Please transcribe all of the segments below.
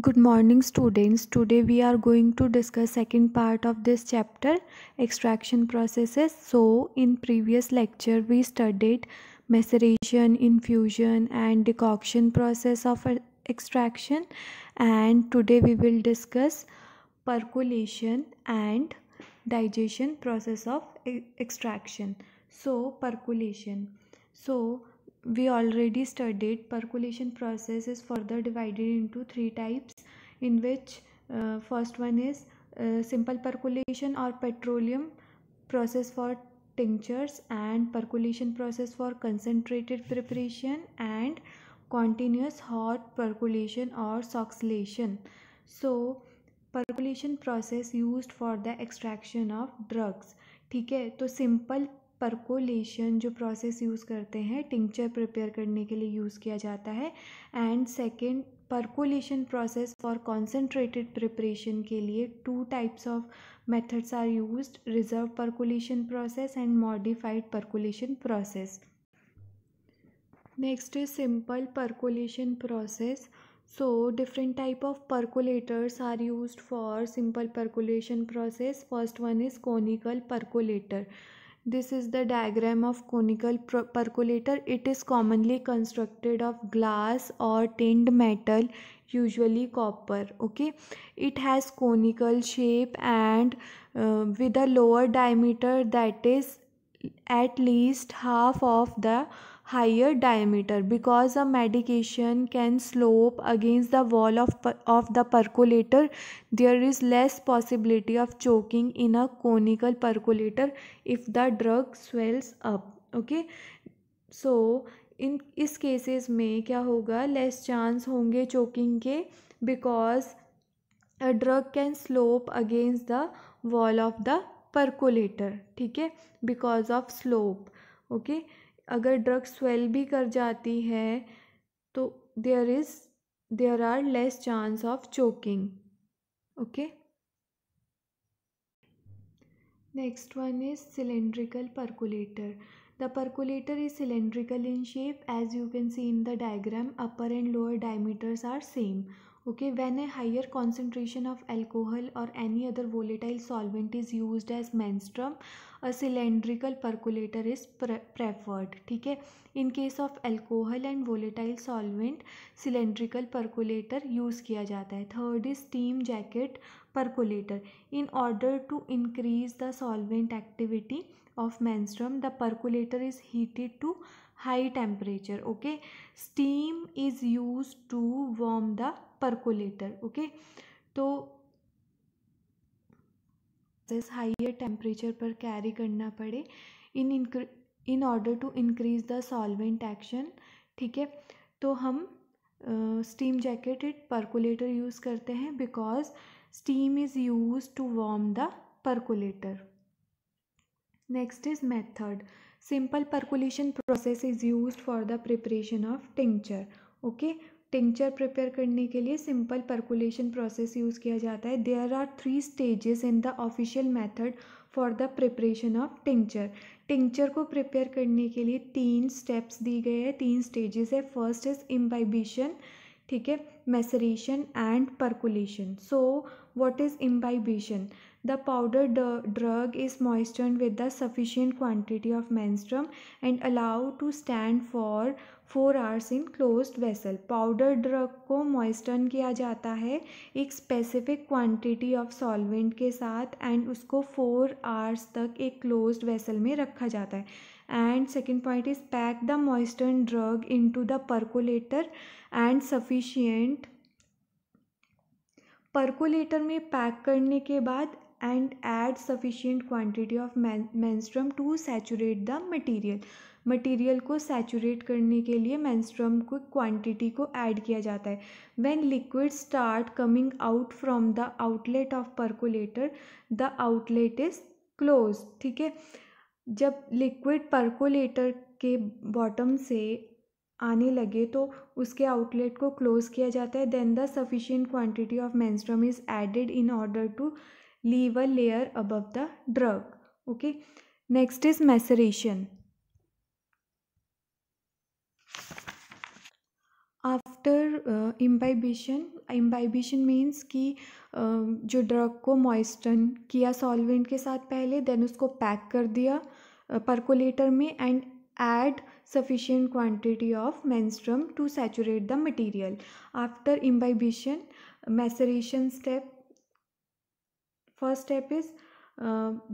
Good morning students. Today we are going to discuss second part of this chapter, extraction processes. So in previous lecture we studied maceration, infusion and decoction process of extraction, and today we will discuss percolation and digestion process of extraction. So percolation. So we already studied percolation process is further divided into three types, in which first one is simple percolation or petroleum process for tinctures, and percolation process for concentrated preparation, and continuous hot percolation or soxylation. So percolation process used for the extraction of drugs. ठीक है, तो simple percolation जो process use करते हैं tincture prepare करने के लिए use किया जाता है, and second percolation process for concentrated preparation के लिए two types of methods are used, reserve percolation process and modified percolation process. Next is simple percolation process. So different type of percolators are used for simple percolation process. First one is conical percolator. This is the diagram of conical percolator. It is commonly constructed of glass or tinned metal, usually copper. Okay, it has conical shape and with a lower diameter that is at least half of the higher diameter, because a medication can slope against the wall of the percolator. There is less possibility of choking in a conical percolator if the drug swells up. Okay, so इन इस cases में क्या होगा, less chance होंगे choking के, because a drug can slope against the wall of the percolator. ठीक है, because of slope. Okay, अगर drug swell भी कर जाती है तो there are less chance of choking. Okay, next one is cylindrical percolator. The percolator is cylindrical in shape, as you can see in the diagram. Upper and lower diameters are same. Okay, when a higher concentration of alcohol or any other volatile solvent is used as menstruum, a cylindrical percolator is preferred. ठीक है, in case of alcohol and volatile solvent, cylindrical percolator use किया जाता है. Third is steam jacket percolator. In order to increase the solvent activity of menstruum, the percolator is heated to high temperature. Okay, steam is used to warm the percolator. Okay, तो higher temperature पर carry करना पड़े in order to increase the solvent action. ठीक है, तो हम steam jacketed percolator use करते हैं because steam is used to warm the percolator. Next is method. Simple percolation process is used for the preparation of tincture. Okay, tincture prepare करने के लिए simple percolation process use किया जाता है. There are 3 stages in the official method for the preparation of tincture. Tincture को prepare करने के लिए 3 स्टेप्स दी गए हैं, 3 स्टेजेस है. फर्स्ट इज इम्बाइबिशन, ठीक है, maceration and percolation. So what is imbibition? The powdered drug is moistened with the sufficient quantity of menstruum and allowed to stand for 4 hours in closed vessel. Powder drug को मॉइस्टन किया जाता है एक specific quantity of solvent के साथ, and उसको 4 hours तक एक क्लोज्ड वेसल में रखा जाता है. And second point is pack the moistened drug into the percolator and sufficient. Percolator में पैक करने के बाद and add sufficient quantity of menstruum to saturate the material. Material को सैचुरेट करने के लिए menstruum को क्वांटिटी को ऐड किया जाता है. when liquid start coming out from the outlet of percolator, the outlet is closed. ठीक है, जब लिक्विड परकोलेटर के बॉटम से आने लगे तो उसके आउटलेट को क्लोज किया जाता है. Then the sufficient quantity of menstruum is added in order to leave a layer above the drug. Okay, next is maceration. After imbibition, imbibition means कि जो ड्रग को मॉइस्चन किया सॉल्वेंट के साथ पहले, देन उसको पैक कर दिया परकोलेटर में and add sufficient quantity of menstruum to saturate the material. After imbibition, maceration step, first step is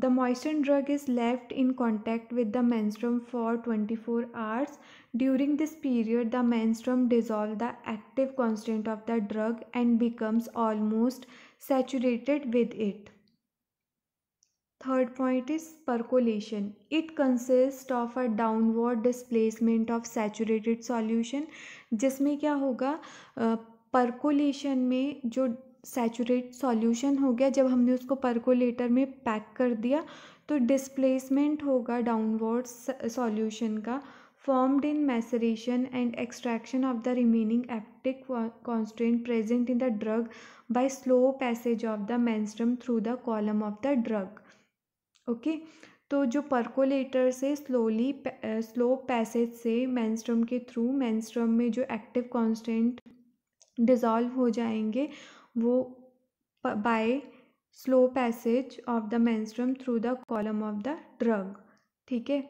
the moistened drug is left in contact with the menstruum for 24 hours. During this period, the menstruum dissolves the active constant of the drug and becomes almost saturated with it. Third point is percolation. It consists of a downward displacement of saturated solution. जिसमें क्या होगा, percolation में जो saturate solution हो गया, जब हमने उसको परकोलेटर में पैक कर दिया तो डिस्प्लेसमेंट होगा डाउनवर्ड सॉल्यूशन का, formed in maceration and extraction of the remaining active constant present in the drug by slow passage of the menstruum through the column of the drug. Okay तो जो percolator से slow passage से menstruum के through menstruum में जो active constant dissolve हो जाएंगे वो by slow passage of the menstruum through the column of the drug. ठीक है.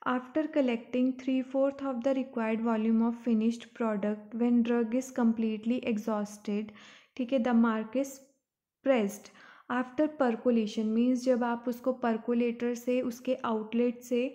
After collecting 3/4 of the required volume of finished product when drug is completely exhausted, ठीक है, the mark is pressed. After percolation means जब आप उसको percolator से उसके outlet से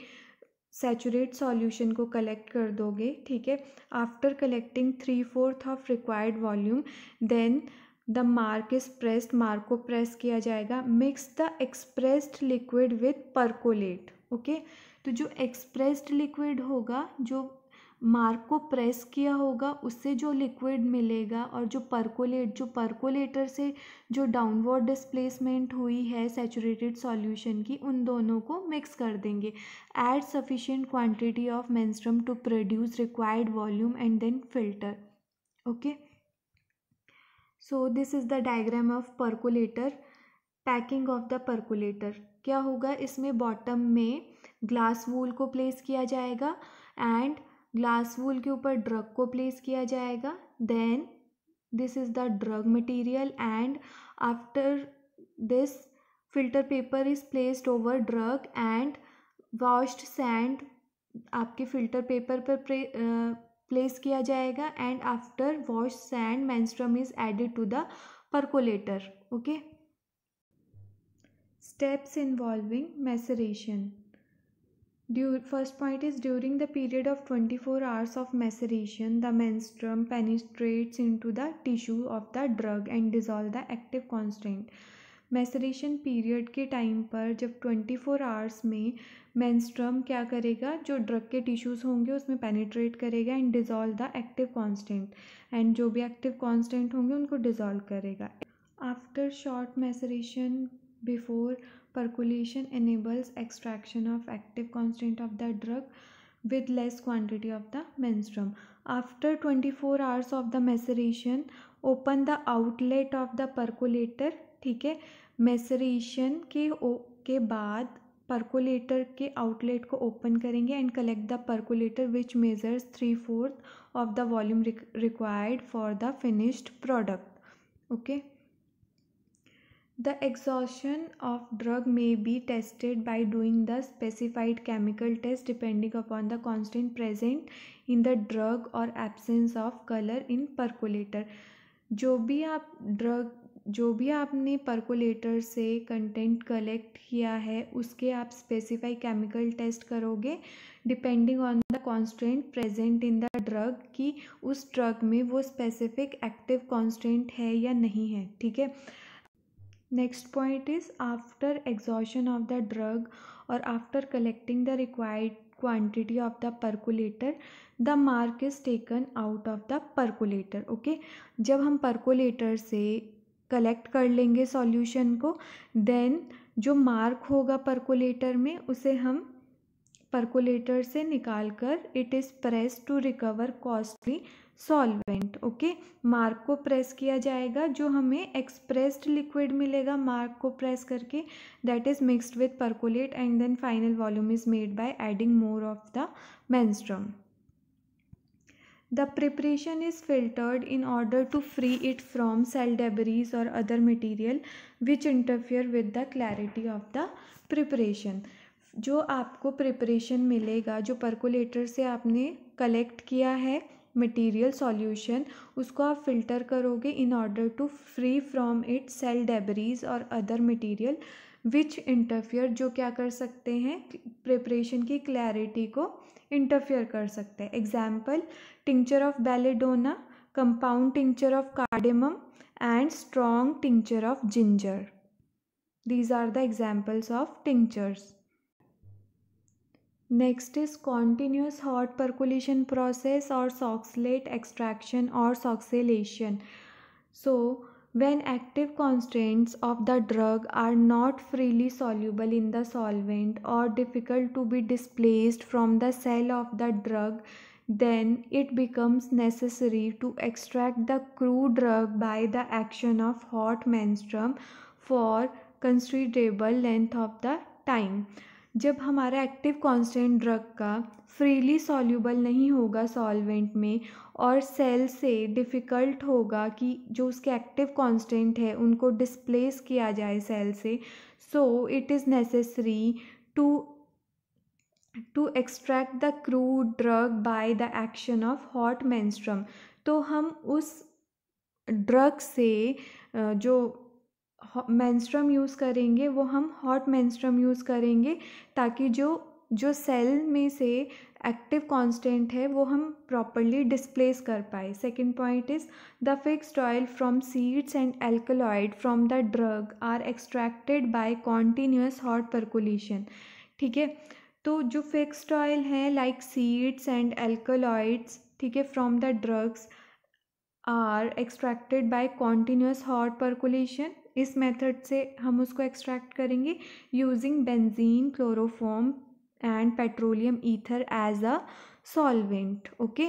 सैचुरेट सॉल्यूशन को कलेक्ट कर दोगे. ठीक है. After collecting 3/4 of required volume then the mark is pressed, mark को प्रेस किया जाएगा. Mix the expressed liquid with percolate. Okay तो जो एक्सप्रेस्ड लिक्विड होगा, जो मार्क को प्रेस किया होगा, उससे जो लिक्विड मिलेगा और जो परकोलेटर से जो डाउनवर्ड डिस्प्लेसमेंट हुई है सैचुरेटेड सॉल्यूशन की, उन दोनों को मिक्स कर देंगे. Add sufficient quantity of menstruum to produce required volume and then filter. Okay so this is the diagram of percolator. Packing of the percolator क्या होगा, इसमें बॉटम में ग्लास वूल को प्लेस किया जाएगा एंड ग्लास वूल के ऊपर drug को प्लेस किया जाएगा. Then this is the drug material and after this filter paper is placed over drug and washed sand आपके फिल्टर पेपर पर प्लेस किया जाएगा and after washed sand menstruum is added to the percolator. Okay steps involving maceration. First point is during the period of 24 hours of maceration, the menstruum penetrates into the tissue of the drug and dissolve the active constant. Maceration period के time पर जब 24 hours में menstruum क्या करेगा, जो drug के tissues होंगे उसमें पेनिट्रेट करेगा and dissolve the active constant, and जो भी एक्टिव कांस्टेंट होंगे उनको डिज़ोल्व करेगा. After short maceration before percolation enables extraction of active constant of the drug with less quantity of the menstruum. After 24 hours of the maceration, open the outlet of the percolator. ठीक है. Maceration के बाद percolator के outlet को open करेंगे and collect the percolator which measures 3/4 of the volume required for the finished product. Okay The exhaustion of drug may be tested by doing the specified chemical test depending upon the constant present in the drug or absence of color in percolator. जो भी आपने percolator से content collect किया है उसके आप specify chemical test करोगे depending on the constant present in the drug कि उस ड्रग में वो स्पेसिफिक एक्टिव कांस्टेंट है या नहीं है. ठीक है. Next point is after exhaustion of the drug or after collecting the required quantity of the percolator, the mark is taken out of the percolator. Okay, जब हम परकोलेटर से कलेक्ट कर लेंगे सॉल्यूशन को, देन जो मार्क होगा percolator में उसे हम परकोलेटर से निकाल कर it is press to recover costly solvent. Okay mark को प्रेस किया जाएगा, जो हमें एक्सप्रेस्ड लिक्विड मिलेगा मार्क को प्रेस करके, that is mixed with percolate and then final volume is made by adding more of the menstruum. The preparation is filtered in order to free it from cell debris or other material which interfere with the clarity of the preparation. जो आपको preparation मिलेगा, जो percolator से आपने collect किया है material solution, उसको आप फिल्टर करोगे in order to free from it cell debris और अदर मटेरियल विच इंटरफियर, जो क्या कर सकते हैं, प्रिपरेशन की क्लैरिटी को इंटरफियर कर सकते हैं. Example, tincture of belladonna, compound tincture of cardamom and strong tincture of ginger. These are the examples of tinctures. Next is continuous hot percolation process or Soxhlet extraction or Soxhlation. So when active constants of the drug are not freely soluble in the solvent or difficult to be displaced from the cell of the drug, then it becomes necessary to extract the crude drug by the action of hot menstruum for considerable length of the time. जब हमारा active constant drug का freely soluble नहीं होगा solvent में और cell से difficult होगा कि जो उसके एक्टिव कांस्टेंट है उनको डिस्प्लेस किया जाए सेल से, so it is necessary to extract the crude drug by the action of hot menstruum. तो हम उस ड्रग से जो मेंस्ट्रुम यूज़ करेंगे वो हम हॉट मेंस्ट्रुम यूज़ करेंगे ताकि जो सेल में से एक्टिव कांस्टेंट है वो हम प्रॉपरली डिस्प्लेस कर पाए. Second point is the fixed oil from seeds and alkaloid from the drug are extracted by continuous hot percolation. ठीक है, तो जो फिक्स्ड ऑयल है लाइक सीड्स एंड एल्कलॉइड्स, ठीक है, from the drugs are extracted by continuous hot percolation. इस method से हम उसको एक्सट्रैक्ट करेंगे using benzene, chloroform and petroleum ether as a solvent. Okay,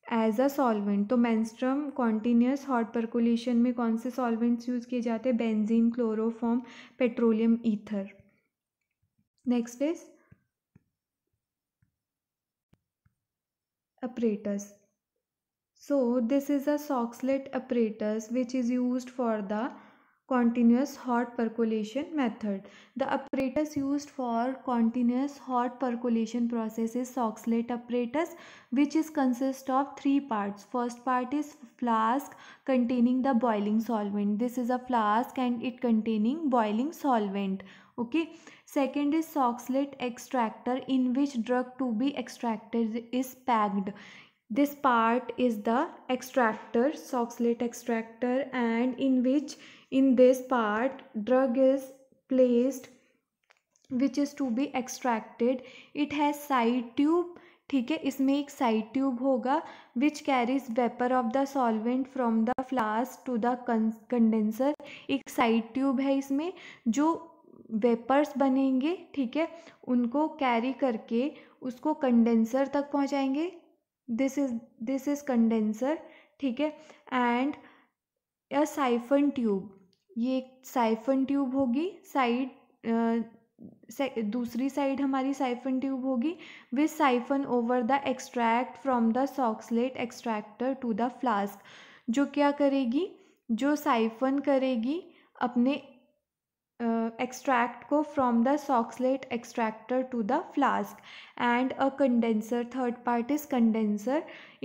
as a solvent. तो मेंस्ट्रुम कॉन्टीन्यूअस हॉट परकोलेशन में कौन से सॉल्वेंट्स यूज़ किए जाते हैं? Benzene, chloroform, petroleum ether. Next is apparatus. So this is a Soxhlet apparatus which is used for the continuous hot percolation method. The apparatus used for continuous hot percolation process is Soxhlet apparatus, which is consist of three parts. First part is flask containing the boiling solvent. This is a flask and it containing boiling solvent. Okay. Second is Soxhlet extractor, in which drug to be extracted is packed. This part is the extractor, Soxhlet extractor, and in this part drug is placed which is to be extracted. It has side tube. ठीक है, इसमें एक side tube होगा which carries vapour of the solvent from the flask to the condenser. एक side tube है इसमें, जो vapours बनेंगे, ठीक है, उनको कैरी करके उसको कंडेंसर तक पहुंचाएंगे. This is condenser. ठीक है, एंड अ साइफन ट्यूब. ये एक साइफन ट्यूब होगी, दूसरी साइड हमारी साइफन ट्यूब होगी with siphon over the extract from the Soxhlet extractor to the flask. जो क्या करेगी, जो साइफन करेगी अपने extract को from the Soxhlet extractor to the flask, and a condenser, third part is condenser,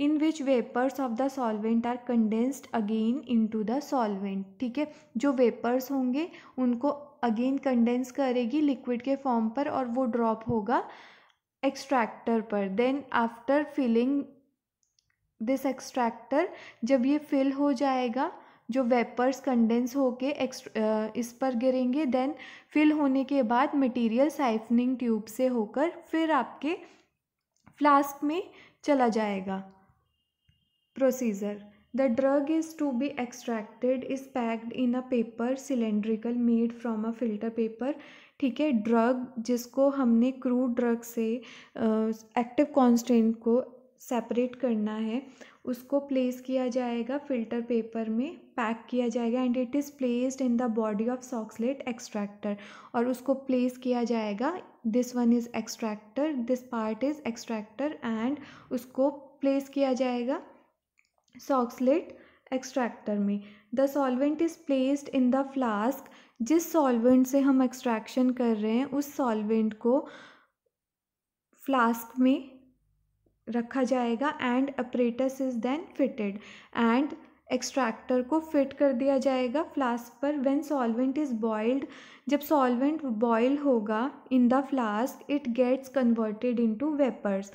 in which vapors of the solvent are condensed again into the solvent. ठीक है, जो vapors होंगे उनको again condense करेगी liquid के form पर और वो drop होगा extractor पर. Then after filling this extractor, जब ये fill हो जाएगा, जो वेपर्स कंडेंस होके इस पर गिरेंगे, देन फिल होने के बाद मटेरियल साइफनिंग ट्यूब से होकर फिर आपके फ्लास्क में चला जाएगा. Procedure: the drug is to be extracted is packed in a paper cylindrical made from a filter paper. ठीक है, ड्रग जिसको हमने क्रूड ड्रग से एक्टिव कॉन्स्टेंट को सेपरेट करना है, उसको प्लेस किया जाएगा फिल्टर पेपर में, पैक किया जाएगा, and it is placed in the body of Soxhlet extractor. और उसको प्लेस किया जाएगा, this one is extractor, this part is extractor, and उसको प्लेस किया जाएगा सॉक्सलेट एक्सट्रैक्टर में। The solvent is placed in the flask. जिस सॉल्वेंट से हम एक्सट्रैक्शन कर रहे हैं उस सॉल्वेंट को फ्लास्क में रखा जाएगा and apparatus is then fitted and extractor को फिट कर दिया जाएगा फ्लास्क पर। व्हेन सॉल्वेंट इज़ बॉइल्ड, जब सॉल्वेंट बॉयल होगा in the flask it gets converted into vapours.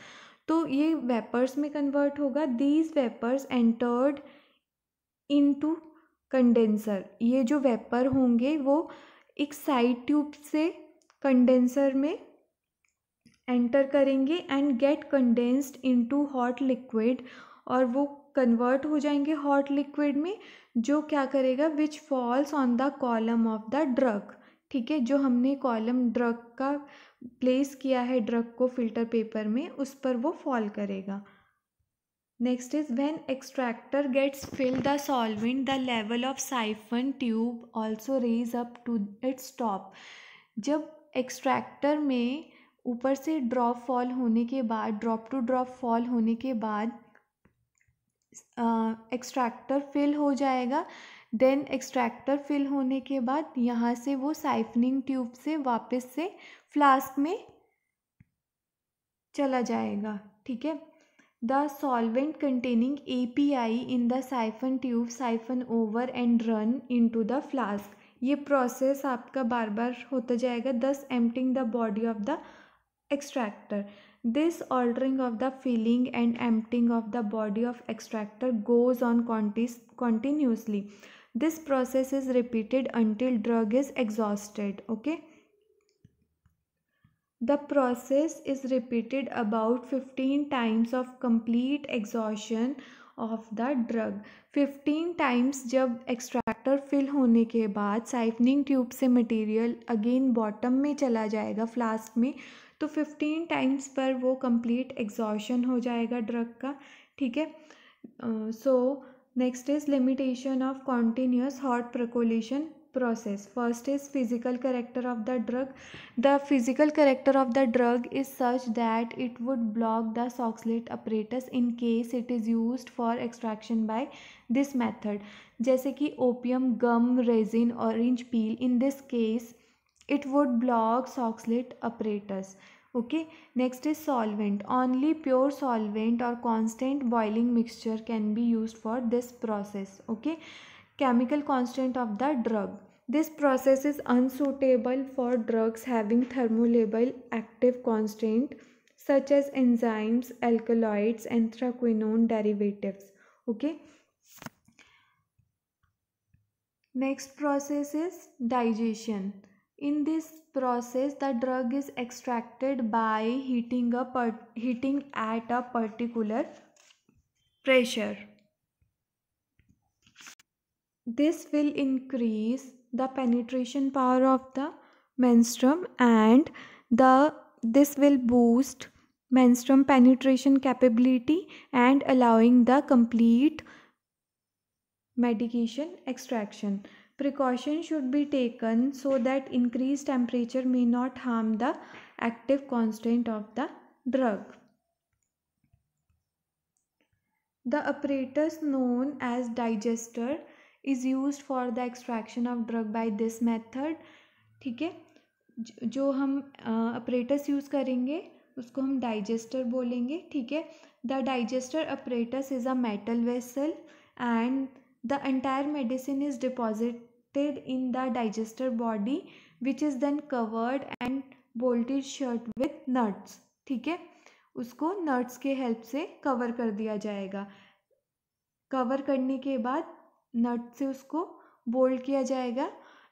तो ये वेपर्स में कन्वर्ट होगा। These vapours entered into condenser. ये जो वेपर होंगे वो एक साइड ट्यूब से कंडेंसर में एंटर करेंगे and get condensed into hot liquid, और वो कन्वर्ट हो जाएंगे हॉट लिक्विड में, जो क्या करेगा which falls on the column of the drug. ठीक है, जो हमने कॉलम ड्रग का प्लेस किया है ड्रग को फिल्टर पेपर में, उस पर वो फॉल करेगा। Next is when extractor gets fill the solvent the level of siphon tube also raise up to its top. जब एक्सट्रैक्टर में ऊपर से ड्रॉप फॉल होने के बाद, ड्रॉप टू ड्रॉप फॉल होने के बाद एक्सट्रैक्टर फिल हो जाएगा। देन एक्सट्रैक्टर फिल होने के बाद यहाँ से वो साइफनिंग ट्यूब से वापस से फ्लास्क में चला जाएगा। ठीक है, the solvent containing API in the siphon tube siphon over and run into the flask. ये प्रोसेस आपका बार बार होता जाएगा, दस emptying the body of the extractor. This altering of the filling and emptying of the body of extractor goes on continuously. This process is repeated until drug is exhausted. Okay, the process is repeated about 15 times of complete exhaustion of the drug. 15 times जब extractor fill होने के बाद siphoning tube से material again bottom में चला जाएगा flask में, तो 15 टाइम्स पर वो कंप्लीट एग्जॉशन हो जाएगा ड्रग का। ठीक है, so next is limitation of continuous hot percolation process. First is physical character of the drug. The physical character of the drug is such that it would block the Soxhlet apparatus in case it is used for extraction by this method. जैसे कि opium gum resin orange peel, in this case it would block Soxhlet apparatus. Okay, next is solvent. Only pure solvent or constant boiling mixture can be used for this process. Okay, chemical constant of the drug. This process is unsuitable for drugs having thermolabile active constant such as enzymes, alkaloids, anthraquinone derivatives. Okay, next process is digestion. In this process the drug is extracted by heating at a particular pressure. This will increase the penetration power of the menstruum and this will boost menstruum penetration capability and allowing the complete medication extraction. Precaution should be taken so that increased temperature may not harm the active constant of the drug. The apparatus known as digester is used for the extraction of drug by this method. ठीक है, जो हम apparatus use करेंगे उसको हम digester बोलेंगे. ठीक है, the digester apparatus is a metal vessel and the entire medicine is deposited in the digester body which is then covered and bolted shut with nuts. ठीक है, उसको नट्स के हेल्प से कवर कर दिया जाएगा. कवर करने के बाद नट से उसको बोल्ट किया जाएगा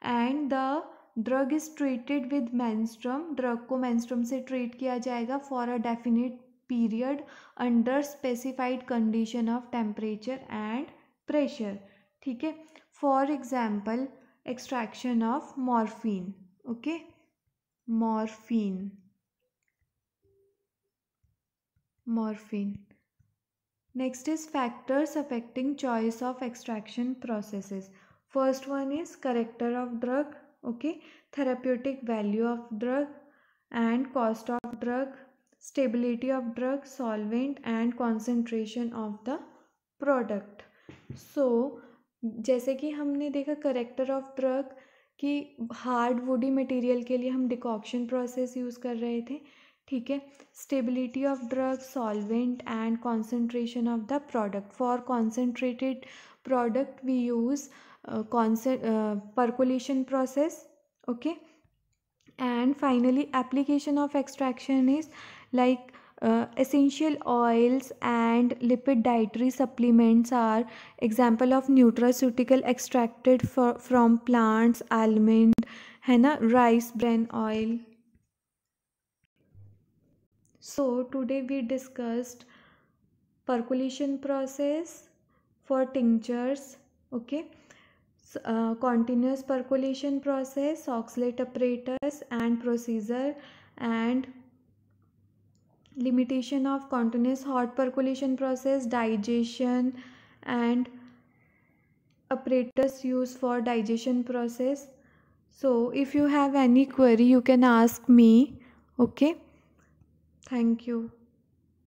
and the drug is treated with menstruum. Drug को मेंस्ट्रुम से ट्रीट किया जाएगा for a definite period under specified condition of temperature and pressure. ठीक है, for example extraction of morphine. Okay, morphine. Next is factors affecting choice of extraction processes. First one is character of drug, okay, therapeutic value of drug and cost of drug, stability of drug, solvent and concentration of the product. So जैसे कि हमने देखा character of drug कि hard woody material के लिए हम decoction process use कर रहे थे, ठीक है. Stability of drug, solvent and concentration of the product. For concentrated product we use percolation process, okay. And finally application of extraction is like essential oils and lipid dietary supplements are example of nutraceutical extracted from plants, almond है ना, rice bran oil. So today we discussed percolation process for tinctures, okay. Continuous percolation process, Oxalate apparatus and procedure, and limitation of continuous hot percolation process, digestion and apparatus used for digestion process. So if you have any query you can ask me, okay. Thank you.